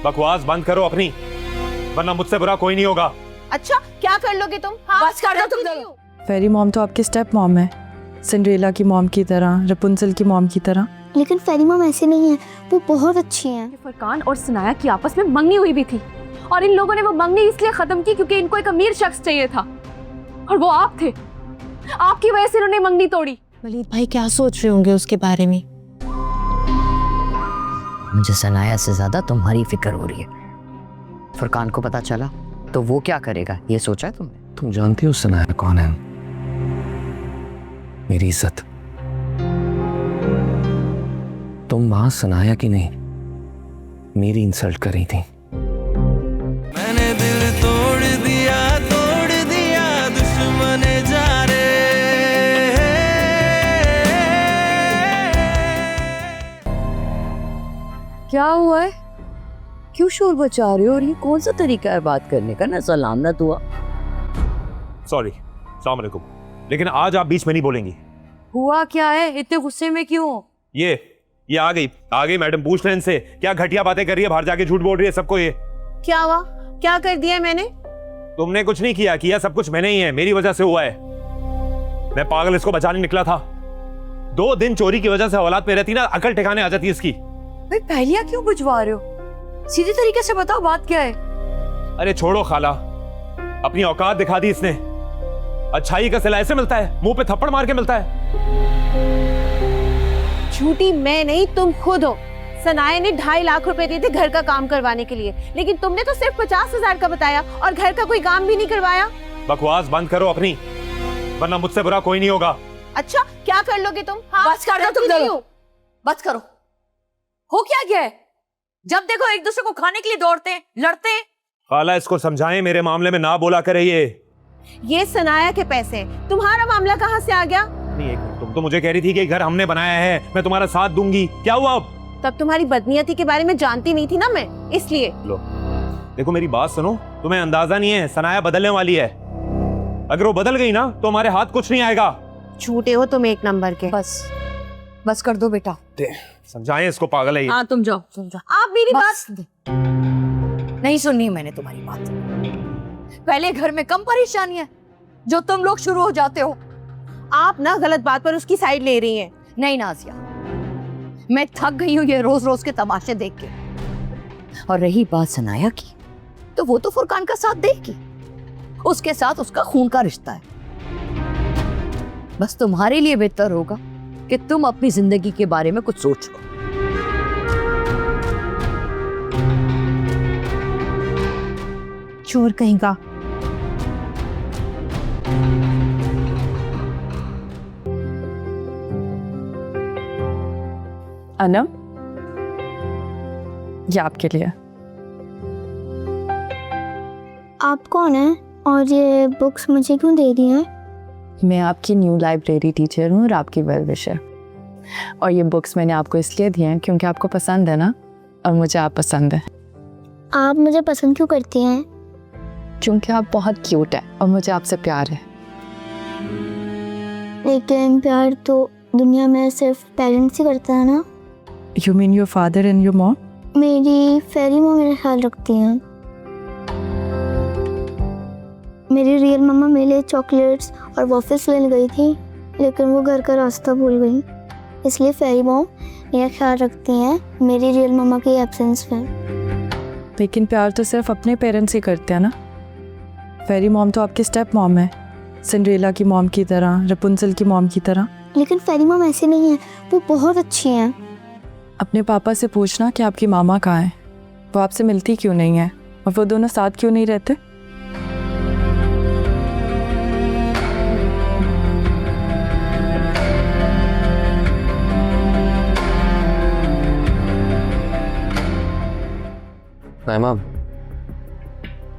बकवास बंद करो अपनी, वरना मुझसे बुरा कोई नहीं होगा। अच्छा क्या कर लोगे तुम? हाँ, बस कर दो तुम दोनों। फेरी मॉम तो आपकी स्टेप मॉम है, सिंड्रेला की मॉम की तरह, रपुंजल की मॉम की तरह। लेकिन फेरी मॉम ऐसी नहीं है, वो बहुत अच्छी हैं। फरकान और सनाया की आपस में मंगनी हुई भी थी और इन लोगों ने वो मंगनी इसलिए खत्म की क्योंकि इनको एक अमीर शख्स चाहिए था और वो आप थे। आपकी वजह से इन्होंने मंगनी तोड़ी। वलीद भाई क्या सोच रहे होंगे उसके बारे में? मुझे सनाया से ज्यादा तुम्हारी फिक्र हो रही है। फरकान को पता चला तो वो क्या करेगा, ये सोचा है तुमने? तुम जानती हो सनाया कौन है? मेरी इज्जत। तुम वहां सनाया की नहीं, मेरी इंसल्ट कर रही थी। मैंने दिल तोड़ दिया दुश्मन जा रे। क्या हुआ है? क्यों शोर बचा रहे हो? और ये कौन सा तरीका है बात करने का? ना सलाम ना दुआ। सॉरी, अस्सलाम वालेकुम, लेकिन आज आप बीच में नहीं बोलेंगी। हुआ क्या है? इतने गुस्से में क्यों? ये आ गई मैडम, पूछ लें इनसे क्या घटिया बातें कर रही है, बाहर जाके झूठ बोल रही है सबको। ये क्या हुआ? क्या कर दिया मैंने? तुमने कुछ नहीं किया सब कुछ मैंने ही है, मेरी वजह से हुआ है। मैं पागल इसको बचाने निकला था। 2 दिन चोरी की वजह से औलाद पे रहती ना, अकल ठिकाने आ जाती इसकी। भाई पहलियां क्यों बुझवा रहे हो? सीधे तरीके से बताओ बात क्या है। अरे छोड़ो खाला, अपनी औकात दिखा दी इसने। अच्छाई का सिला ऐसे मिलता है, मुंह पे थप्पड़ मार के मिलता है। झूठी मैं नहीं, तुम खुद हो। सनाया ने 2.5 लाख रुपए दिए थे घर का काम करवाने के लिए, लेकिन तुमने तो सिर्फ 50,000 का बताया और घर का कोई काम भी नहीं करवाया। बकवास बंद करो अपनी, वरना मुझसे बुरा कोई नहीं होगा। अच्छा क्या कर लोगे तुम? हाँ, बस कर दो तुम दोनों। बस करो। हो क्या गया है? जब देखो एक दूसरे को खाने के लिए दौड़ते हैं, लड़ते हैं। खाला इसको समझाएं, मेरे मामले में ना बोला करे। ये सनाया के पैसे, तुम्हारा मामला कहाँ से आ गया? नहीं, एक मिनट, तुम तो मुझे कह रही थी कि घर हमने बनाया है, मैं तुम्हारा साथ दूंगी। क्या हुआ अब? तब तुम्हारी बदनीयती के बारे में जानती नहीं थी ना मैं, इसलिए। लो देखो मेरी बात सुनो, तुम्हें अंदाजा नहीं है सनाया बदलने वाली है। अगर वो बदल गई ना तो हमारे हाथ कुछ नहीं आएगा। झूठे हो तुम एक नंबर के। बस कर दो बेटा। समझाएं इसको, पागल है ये। हाँ तुम जाओ। आप मेरी बात नहीं सुननी मैंने तुम्हारी बात। पहले घर में कम परेशानियां जो तुम लोग शुरू हो जाते हो। आप ना गलत बात पर उसकी साइड ले रही हैं। नहीं नाजिया, मैं थक गई हूँ ये रोज रोज के तमाशे देख के। और रही बात सनाया की, तो वो तो फुरकान का साथ देगी, उसके साथ उसका खून का रिश्ता है। बस तुम्हारे लिए बेहतर होगा कि तुम अपनी जिंदगी के बारे में कुछ सोचो। चोर कहीं का। अनम, ये आपके लिए। आप कौन हैं और ये बुक्स मुझे क्यों दे रही हैं? मैं आपकी न्यू लाइब्रेरी टीचर हूँ और आपकी वेल विशर। और ये बुक्स मैंने आपको इसलिए दिए हैं क्योंकि आपको पसंद है ना, और मुझे आप पसंद है। आप मुझे पसंद क्यों करती हैं? क्योंकि आप बहुत क्यूट है और मुझे आपसे प्यार है। लेकिन प्यार तो दुनिया में सिर्फ पेरेंट्स ही करते हैं ना। You mean your father and your mom? मेरी फेरी मॉम मेरा ख्याल रखती हैं। मेरी रियल मम्मा मेरे लिए चॉकलेट्स और वॉफल्स लेने गई थी, लेकिन वो घर का रास्ता भूल गई, इसलिए फेरी मॉम मेरा ख्याल रखती हैं मेरी रियल मम्मा की एब्सेंस में। लेकिन प्यार तो सिर्फ अपने पेरेंट्स ही करते हैं ना। फेरी मॉम तो आपकी स्टेप मॉम है, सिंड्रेला की मॉम की तरह, रपुंजल की मॉम की तरह। लेकिन फेरी मॉम ऐसी नहीं है, वो बहुत अच्छी हैं। अपने पापा से पूछना कि आपकी मामा कहाँ है, वो आपसे मिलती क्यों नहीं है, और वो दोनों साथ क्यों नहीं रहते। नाइमा,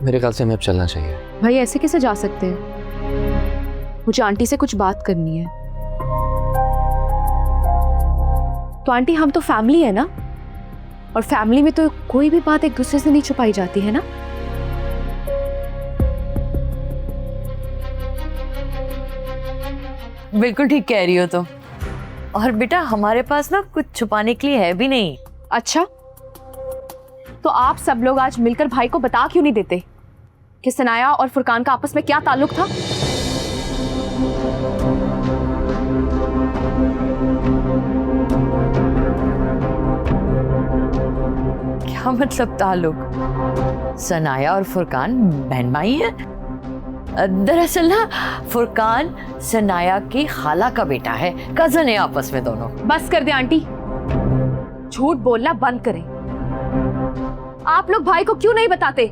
मेरे ख्याल से हमें अब चलना चाहिए। भाई ऐसे कैसे जा सकते हैं? मुझे आंटी से कुछ बात करनी है। तो आंटी हम तो फैमिली है ना, और फैमिली में तो कोई भी बात एक दूसरे से नहीं छुपाई जाती है ना। बिल्कुल ठीक कह रही हो तुम। और बेटा हमारे पास ना कुछ छुपाने के लिए है भी नहीं। अच्छा तो आप सब लोग आज मिलकर भाई को बता क्यों नहीं देते कि सनाया और फुरकान का आपस में क्या ताल्लुक था? क्या मतलब ताल्लुक? सनाया और फुरकान बहन भाई हैं? दरअसल ना फुरकान सनाया की खाला का बेटा है, कजन है आपस में दोनों। बस कर दे आंटी, झूठ बोलना बंद करें। आप लोग भाई को क्यों नहीं बताते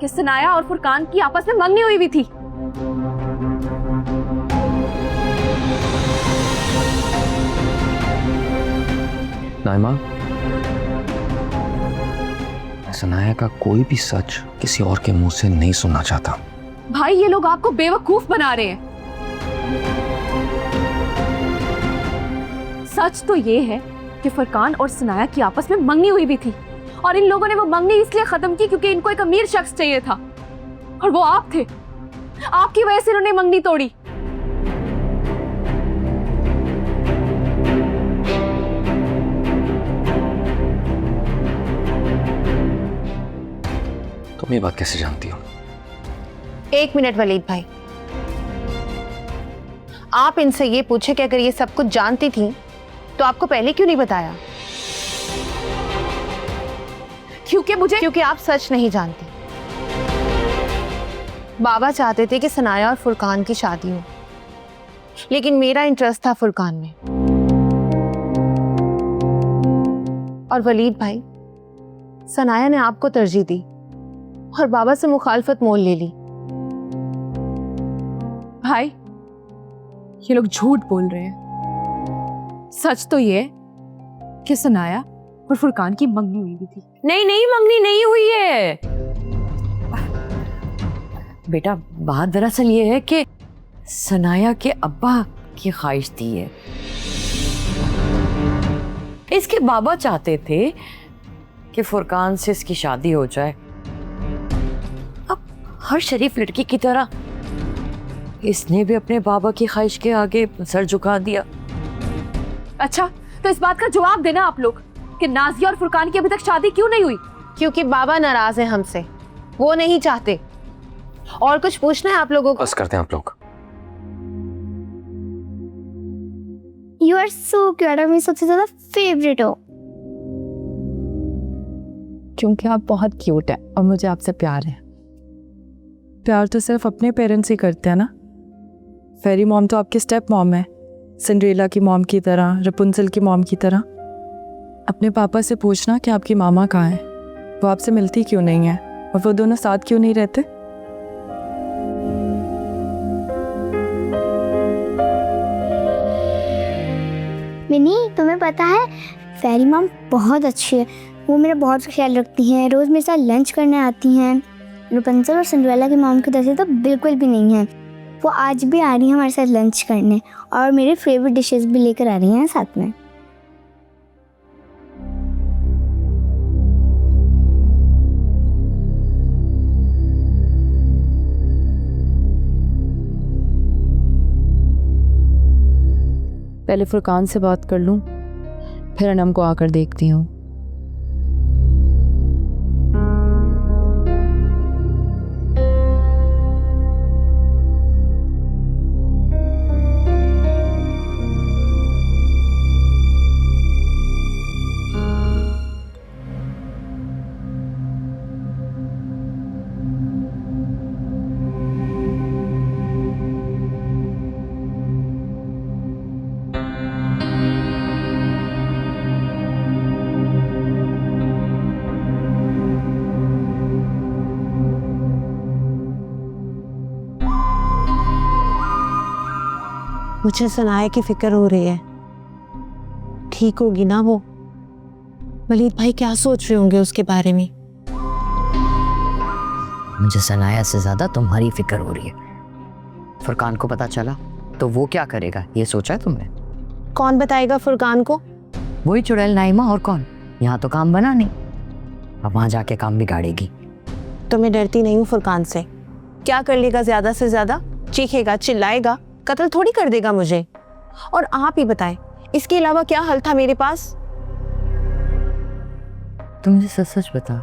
कि सनाया और फुरकान की आपस में मंगनी हुई भी थी? नाइमा, सनाया का कोई भी सच किसी और के मुंह से नहीं सुनना चाहता। भाई ये लोग आपको बेवकूफ बना रहे हैं। सच तो ये है कि फुरकान और सनाया की आपस में मंगनी हुई भी थी और इन लोगों ने वो मंगनी इसलिए खत्म की क्योंकि इनको एक अमीर शख्स चाहिए था और वो आप थे। आपकी वजह से इन्होंने मंगनी तोड़ी। तुम ये बात कैसे जानती हो? एक मिनट वलीद भाई, आप इनसे ये पूछे कि अगर ये सब कुछ जानती थी तो आपको पहले क्यों नहीं बताया? क्योंकि आप सच नहीं जानती। बाबा चाहते थे कि सनाया और फुरकान की शादी हो, लेकिन मेरा इंटरेस्ट था फुरकान में। और वलीद भाई, सनाया ने आपको तरजीह दी और बाबा से मुखालफत मोल ले ली। भाई ये लोग झूठ बोल रहे हैं। सच तो ये है कि सनाया और फुरकान की मंगनी हुई भी थी। नहीं नहीं, मंगनी नहीं हुई है बेटा। बात दरअसल ये है कि सनाया के अब्बा की ख्वाहिश थी है। इसके बाबा चाहते थे कि फुरकान से इसकी शादी हो जाए। अब हर शरीफ लड़की की तरह इसने भी अपने बाबा की ख्वाहिश के आगे सर झुका दिया। अच्छा, तो इस बात का जवाब देना आप लोग कि नाजिया और फुरकान की अभी तक शादी क्यों नहीं हुई? क्योंकि बाबा नाराज है हमसे, वो नहीं चाहते। और कुछ पूछना है आप लोगों को? बस करते हैं आप लोग। यू आर सो क्यूट, मेरी सबसे ज्यादा फेवरेट हो। क्योंकि आप बहुत क्यूट हैं और मुझे आपसे प्यार है। प्यार तो सिर्फ अपने पेरेंट्स ही करते हैं ना। फेरी मॉम तो आपकी स्टेप मॉम है, सिंड्रेला की मॉम की तरह, रपुंजल की मॉम की तरह। अपने पापा से पूछना कि आपकी मामा कहाँ है, वो आपसे मिलती क्यों नहीं है और वो दोनों साथ क्यों नहीं रहते। मिनी, तुम्हें पता है फेरी मॉम बहुत अच्छी है। वो मेरा बहुत ख्याल रखती हैं, रोज़ मेरे साथ लंच करने आती हैं। रपुंजल और सिंड्रेला की मॉम की तरह तो बिल्कुल भी नहीं है। वो आज भी आ रही हैं हमारे साथ लंच करने और मेरे फेवरेट डिशेस भी लेकर आ रही हैं साथ में। पहले फुरकान से बात कर लूँ, फिर अनम को आकर देखती हूँ। मुझे सनाया की फिक्र हो रही है। ठीक होगी ना वो? वलीद भाई क्या सोच रहे होंगे उसके बारे में? मुझे सनाया से ज्यादा तुम्हारी फिक्र हो रही है। फुरकान को पता चला तो वो क्या करेगा, ये सोचा है तुमने? कौन बताएगा फुरकान को? वही चुड़ैल नाइमा, और कौन? यहाँ तो काम बना नहीं, अब वहां जाके काम बिगाड़ेगी। तो मैं डरती नहीं हूँ फुरकान से। क्या कर लेगा ज्यादा से ज्यादा? चीखेगा, चिल्लाएगा, कत्ल थोड़ी कर देगा मुझे। और आप ही बताएं, इसके अलावा क्या हल था मेरे पास? तुम मुझे सच सच बता,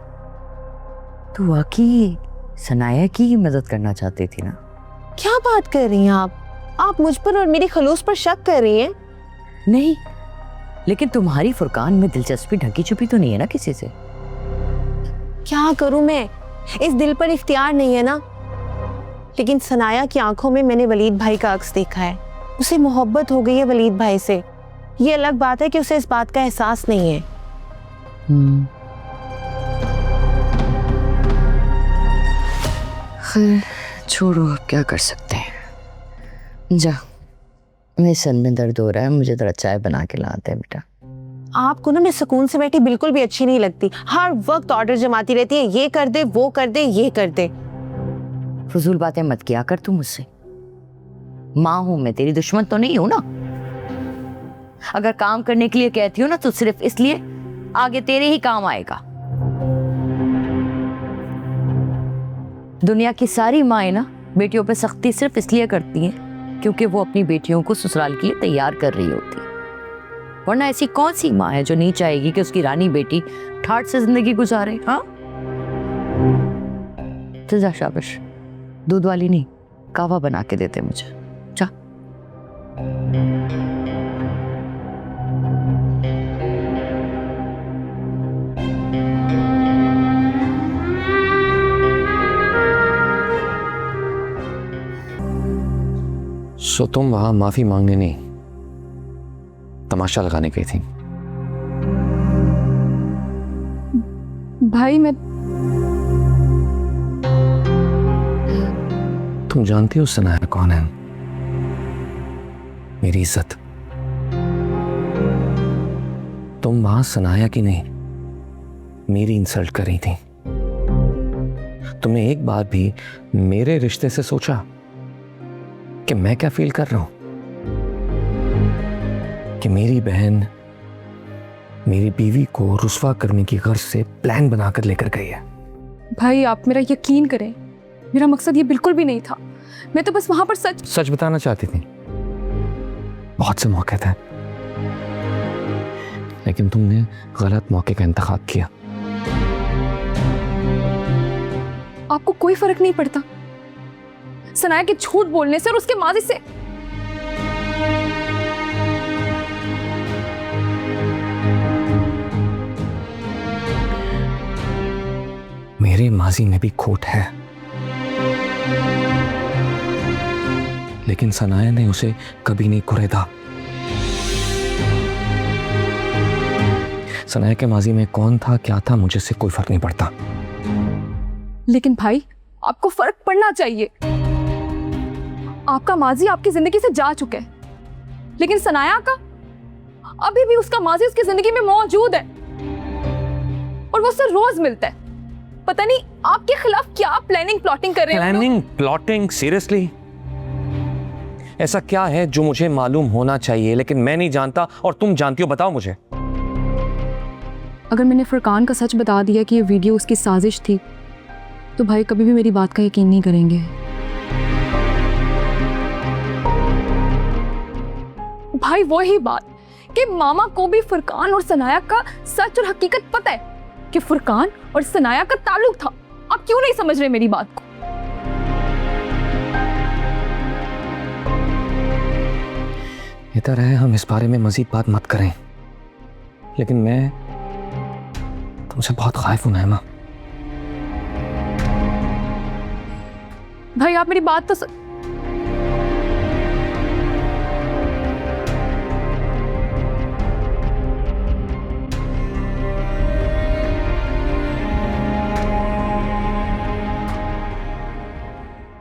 तू वाकई सनाया की ही मदद करना चाहती थी ना? क्या बात कर रही हैं आप मुझ पर और मेरी खलूस पर शक कर रही हैं? नहीं, लेकिन तुम्हारी फुरकान में दिलचस्पी ढकी छुपी तो नहीं है ना किसी से? क्या करूं मैं, इस दिल पर इख्तियार नहीं है ना। लेकिन सनाया की आंखों में मैंने वलीद भाई का अक्स देखा है, उसे मोहब्बत हो गई है वलीद भाई से। ये अलग बात है कि उसे इस बात का एहसास नहीं है। खैर छोड़ो, अब क्या कर सकते हैं। जा, मेरे सर में दर्द हो रहा है, मुझे जरा चाय बना के लाते हैं बेटा। आपको ना मैं सुकून से बैठी बिल्कुल भी अच्छी नहीं लगती, हर वक्त ऑर्डर जमाती रहती है, ये कर दे, वो कर दे, ये कर दे। फजूल बातें मत किया कर तू मुझसे। माँ हूं मैं, तेरी दुश्मन तो नहीं हूं ना। अगर काम करने के लिए कहती हूँ ना तो सिर्फ इसलिए आगे तेरे ही काम आएगा। दुनिया की सारी माएँ ना बेटियों पे सख्ती सिर्फ इसलिए करती हैं क्योंकि वो अपनी बेटियों को ससुराल के लिए तैयार कर रही होती है। वरना ऐसी कौन सी माँ है जो नहीं चाहेगी कि उसकी रानी बेटी ठाठ से जिंदगी गुजारे? हाँ, तो जा, शाबाश। दूध वाली नहीं, कहवा बना के देते मुझे। जा। सो तुम वहां माफी मांगने नहीं, तमाशा लगाने गई थी? भाई मैं तुम जानती हो सनाया कौन है? मेरी इज्जत। तुम वहां सनाया की नहीं, मेरी इंसल्ट कर रही थी। तुमने एक बार भी मेरे रिश्ते से सोचा कि मैं क्या फील कर रहा हूं? कि मेरी बहन मेरी बीवी को रुस्वा करने की गर्ज से प्लान बनाकर लेकर गई है। भाई आप मेरा यकीन करें, मेरा मकसद ये बिल्कुल भी नहीं था। मैं तो बस वहां पर सच बताना चाहती थी। बहुत से मौके थे, लेकिन तुमने गलत मौके का इंतखाब किया। आपको कोई फर्क नहीं पड़ता सनाया के झूठ बोलने से और उसके माजी से? मेरे माजी में भी खोट है, लेकिन सनाया ने उसे कभी नहीं कुरेदा। सनाया के माजी में कौन था, क्या था, मुझे से कोई फर्क नहीं पड़ता। लेकिन भाई आपको फर्क पड़ना चाहिए। आपका माजी आपकी जिंदगी से जा चुका है, लेकिन सनाया का अभी भी उसका माजी उसकी जिंदगी में मौजूद है और वो उससे रोज मिलता है। पता नहीं आपके खिलाफ क्या प्लानिंग प्लॉटिंग कर रहे हैं। Planning plotting? सीरियसली? ऐसा क्या है जो मुझे मालूम होना चाहिए लेकिन मैं नहीं जानता और तुम जानती हो? बताओ मुझे। अगर मैंने फुरकान का सच बता दिया कि ये वीडियो उसकी साजिश थी तो भाई कभी भी मेरी बात का यकीन नहीं करेंगे। भाई वही बात कि मामा को भी फुरकान और सनाया का सच और हकीकत पता है कि फुरकान और सनाया का ताल्लुक था। आप क्यों नहीं समझ रहे मेरी बात को? इधर है, हम इस बारे में मजीद बात मत करें, लेकिन मैं तुमसे बहुत खौफ हूं नैमा। भाई आप मेरी बात तो